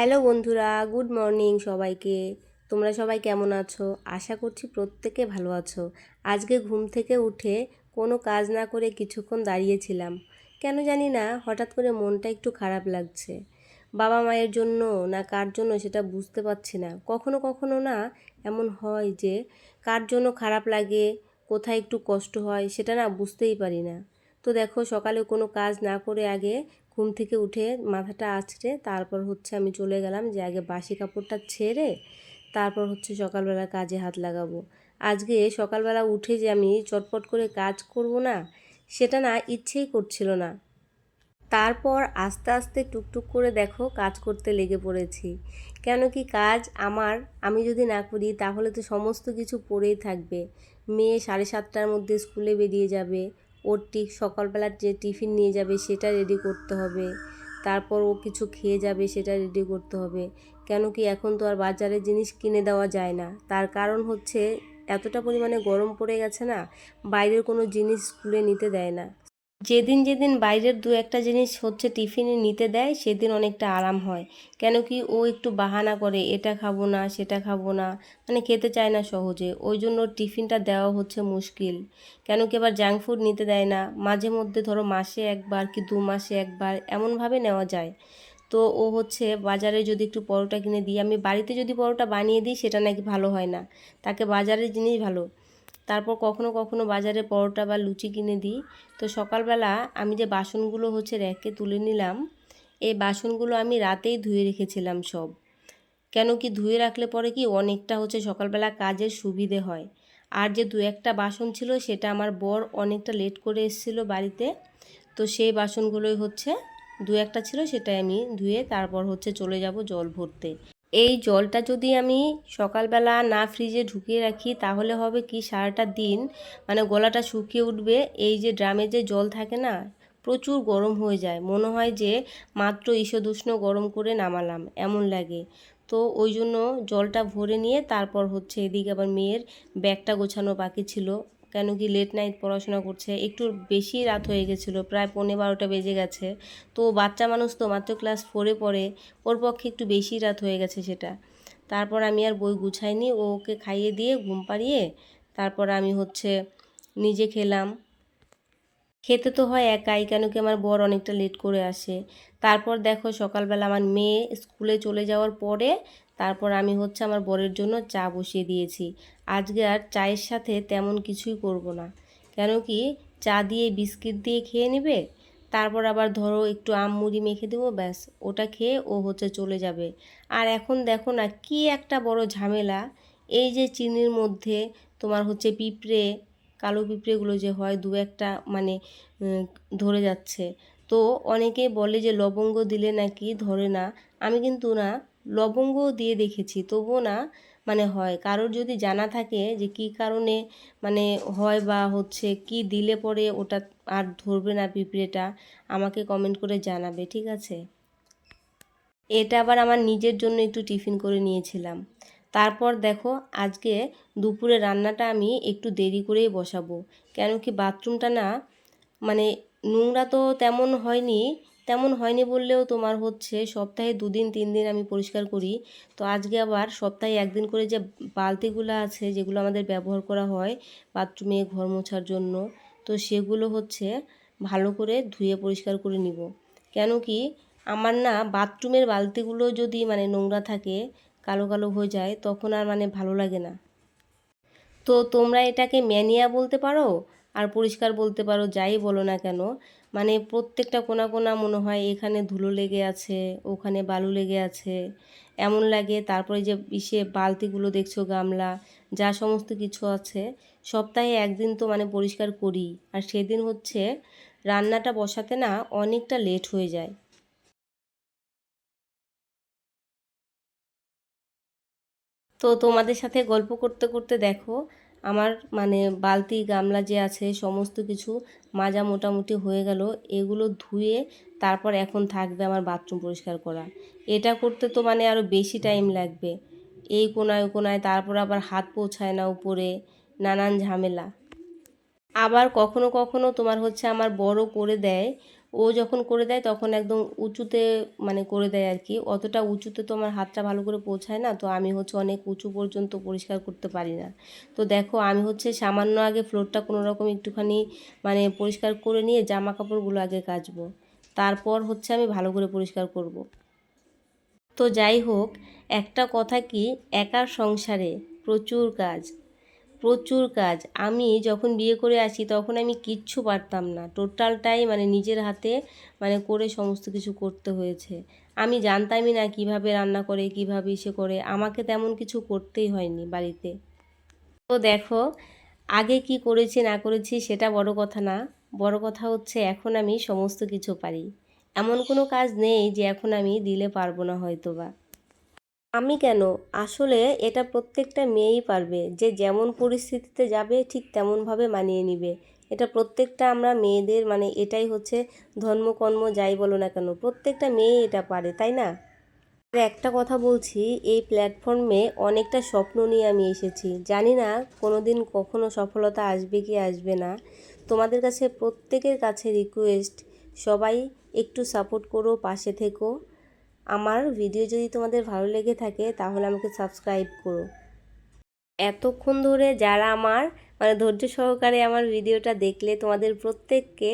Hello বন্ধুরা, good morning সবাইকে। তোমরা সবাই কেমন আছো? আশা করছি প্রত্যেকে ভালো আছো। আজকে ঘুম থেকে উঠে কোনো কাজ না করে কিছুক্ষণ দাঁড়িয়েছিলাম। কেন জানি না হঠাৎ করে মনটা একটু খারাপ লাগছে। বাবা মায়ের জন্য না কার জন্য সেটা বুঝতে পারছি না। কখনো কখনো না এমন হয় যে কার জন্য খারাপ লাগে, কোথায় একটু কষ্ট হয় সেটা না বুঝতেই পারি না। তো দেখো, সকালে কোনো কাজ না করে আগে ঘুম থেকে উঠে মাথাটা আঁচড়ে তারপর আমি চলে গেলাম যে আগে বাসি কাপড়টা ছেড়ে তারপর সকালবেলা কাজে হাত লাগাবো। আজকে সকালবেলা উঠে যে আমি চটপট করে কাজ করব না, সেটা না ইচ্ছেই করছিল না। তারপর আস্তে আস্তে টুকটুক করে দেখো কাজ করতে লেগে পড়েছি। কেন কি কাজ আমি যদি না করি তাহলে তো সমস্ত কিছু পড়েই থাকবে। মেয়ে 7:30টার মধ্যে স্কুলে বেরিয়ে যাবে, ওর ঠিক সকালবেলার যে টিফিন নিয়ে যাবে সেটা রেডি করতে হবে। তারপর ও কিছু খেয়ে যাবে, সেটা রেডি করতে হবে। কেন কি এখন তো আর বাজারে জিনিস কিনে দেওয়া যায় না, তার কারণ এতটা পরিমাণে গরম পড়ে গেছে না, বাইরের কোনো জিনিস স্কুলে নিতে দেয় না। যেদিন যেদিন বাইরের দু একটা জিনিস টিফিনে নিতে দেয় সেদিন অনেকটা আরাম হয়। কেন কি ও একটু বাহানা করে, এটা খাবো না সেটা খাবো না, মানে খেতে চায় না সহজে, ওই জন্য টিফিনটা দেওয়া মুশকিল। কেন কি আবার জাঙ্ক ফুড নিতে দেয় না, মাঝে মধ্যে ধরো মাসে একবার কি 2 মাসে একবার এমনভাবে নেওয়া যায়। তো ও বাজারে যদি একটু পরোটা কিনে দিই, আমি বাড়িতে যদি পরোটা বানিয়ে দিই সেটা নাকি ভালো হয় না, তাকে বাজারের জিনিস ভালো। তারপর কখনো কখনো বাজারে পরোটা বা লুচি কিনে দিই। তো সকালবেলা আমি যে বাসনগুলো র্যাকে তুলে নিলাম, এই বাসনগুলো আমি রাতেই ধুয়ে রেখেছিলাম সব। কেন কি ধুয়ে রাখলে পরে কি অনেকটা সকালবেলা কাজের সুবিধে হয়। আর যে দু একটা বাসন ছিল সেটা আমার বর অনেকটা লেট করে এসেছিলো বাড়িতে, তো সেই বাসনগুলোই দু একটা ছিল সেটাই আমি ধুয়ে তারপর চলে যাব জল ভরতে। এই জলটা যদি আমি সকালবেলা না ফ্রিজে ঢুকিয়ে রাখি তাহলে হবে কি, সারাটা দিন মানে গলাটা শুকিয়ে উঠবে। এই যে ড্রামে যে জল থাকে না, প্রচুর গরম হয়ে যায়, মনে হয় যে মাত্র ঈষদুষ্ণ গরম করে নামালাম এমন লাগে। তো ওই জন্য জলটা ভরে নিয়ে তারপর এদিকে আবার মেয়ের ব্যাগটা গোছানো বাকি ছিল। কেন কি লেট নাইট পড়াশোনা করছে, একটু বেশি রাত হয়ে গেছিলো, প্রায় 11:15 বেজে গেছে। তো বাচ্চা মানুষ তো মাত্র ক্লাস 4-এ পড়ে, ওর পক্ষে একটু বেশি রাত হয়ে গেছে সেটা। তারপর আমি আর বই গুছাইনি, ওকে খাইয়ে দিয়ে ঘুম পাড়িয়ে তারপর আমি নিজে খেলাম। খেতে তো হয় একাই, কেন কি আমার বর অনেকটা লেট করে আসে। তারপর দেখো সকালবেলা আমার মেয়ে স্কুলে চলে যাওয়ার পরে তারপর আমি আমার বরের জন্য চা বসিয়ে দিয়েছি। আজকে আর চায়ের সাথে তেমন কিছুই করব না। কেন কি চা দিয়ে বিস্কিট দিয়ে খেয়ে নেবে, তারপর আবার ধরো একটু আম মুড়ি মেখে দেবো, ব্যাস ওটা খেয়ে ও চলে যাবে। আর এখন দেখো না কি একটা বড় ঝামেলা, এই যে চিনির মধ্যে তোমার পিঁপড়ে, কালো পিঁপড়েগুলো যে হয় দু একটা মানে ধরে যাচ্ছে। তো অনেকে বলে যে লবঙ্গ দিলে নাকি ধরে না, আমি কিন্তু না লবঙ্গ দিয়ে দেখেছি তবুও না হয়। কারোর যদি জানা থাকে যে কি কারণে হয় বা কি দিলে পরে ওটা আর ধরবে না পিঁপড়েটা, আমাকে কমেন্ট করে জানাবে, ঠিক আছে? এটা আবার আমার নিজের জন্য একটু টিফিন করে নিয়েছিলাম। তারপর দেখো আজকে দুপুরে রান্নাটা আমি একটু দেরি করেই বসাবো। কেন কি বাথরুমটা না মানে নোংরা তো তেমন হয়নি বললেও তোমার সপ্তাহে 2-3 দিন আমি পরিষ্কার করি। তো আজকে আবার সপ্তাহে একদিন করে যে বালতিগুলো আছে যেগুলো আমাদের ব্যবহার করা হয় বাথরুমে ঘর মোছার জন্য, তো সেগুলো ভালো করে ধুয়ে পরিষ্কার করে নিব। কেন কি আমার না বাথরুমের বালতিগুলো যদি নোংরা থাকে, কালো কালো হয়ে যায়, তখন আর ভালো লাগে না। তো তোমরা এটাকে ম্যানিয়া বলতে পারো আর পরিষ্কার বলতে পারো, যাই বলো না কেন, প্রত্যেকটা কোণা কোণা মনে হয় এখানে ধুলো লেগে আছে, ওখানে বালু লেগে আছে, এমন লাগে। তারপরে যে বালতিগুলো দেখছো, গামলা, যা সমস্ত কিছু আছে, সপ্তাহে একদিন তো পরিষ্কার করি। আর সেদিন রান্নাটা বসাতে না অনেকটা লেট হয়ে যায়। তো তোমাদের সাথে গল্প করতে করতে দেখো আমার বালতি গামলা যে আছে সমস্ত কিছু মাজা মোটামুটি হয়ে গেল। এগুলো ধুয়ে তারপর এখন থাকবে আমার বাথরুম পরিষ্কার করা। এটা করতে তো আরও বেশি টাইম লাগবে, এই কোনায় ও কোনায়, তারপর আবার হাত পৌঁছায় না উপরে, নানান ঝামেলা। আবার কখনো কখনো তোমার আমার বড় করে দেয়, ও যখন করে দেয় তখন একদম উঁচুতে মানে করে দেয় আর কি, অতটা উঁচুতে তো আমার হাতটা ভালো করে পৌঁছায় না, তো আমি হচ্ছে অনেক উঁচু পর্যন্ত পরিষ্কার করতে পারি না। তো দেখো আমি হচ্ছে সামান্য আগে ফ্লোরটা কোনো রকম একটুখানি মানে পরিষ্কার করে নিয়ে জামা কাপড়গুলো আগে কাচবো, তারপর হচ্ছে আমি ভালো করে পরিষ্কার করব। তো যাই হোক, একটা কথা কি, একার সংসারে প্রচুর কাজ, প্রচুর কাজ। আমি যখন বিয়ে করে আসি তখন আমি কিচ্ছু পারতাম না, টোটালটাই মানে নিজের হাতে মানে করে সমস্ত কিছু করতে হয়েছে। আমি জানতামই না কিভাবে রান্না করে, কিভাবে ইসে করে, আমাকে তেমন কিছু করতেই হয়নি বাড়িতে। তো দেখো, আগে কি করেছি না করেছি সেটা বড় কথা না, বড় কথা হচ্ছে এখন আমি সমস্ত কিছু পারি। এমন কোনো কাজ নেই যে এখন আমি দিলে পারবো না হয়তো বা। আমি কেন, আসলে এটা প্রত্যেকটা মেয়েই পারবে, যে যেমন পরিস্থিতিতে যাবে ঠিক তেমনভাবে মানিয়ে নিবে। এটা প্রত্যেকটা আমরা মেয়েদের মানে এটাই হচ্ছে ধর্ম কর্ম যাই বলো না কেন, প্রত্যেকটা মেয়ে এটা পারে, তাই না? আর একটা কথা বলছি, এই প্ল্যাটফর্মে অনেকটা স্বপ্ন নিয়ে আমি এসেছি, জানি না কোনো দিন কখনো সফলতা আসবে কি আসবে না। তোমাদের কাছে প্রত্যেকের কাছে রিকোয়েস্ট, সবাই একটু সাপোর্ট করো, পাশে থেকো। আমার ভিডিও যদি তোমাদের ভালো লেগে থাকে তাহলে আমাকে সাবস্ক্রাইব করো। এতক্ষণ ধরে যারা আমার মানে ধৈর্য সহকারে আমার ভিডিওটা দেখলে তোমাদের প্রত্যেককে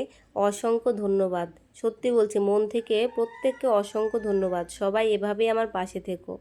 অসংখ্য ধন্যবাদ। সত্যি বলছি, মন থেকে প্রত্যেককে অসংখ্য ধন্যবাদ। সবাই এভাবেই আমার পাশে থেকো।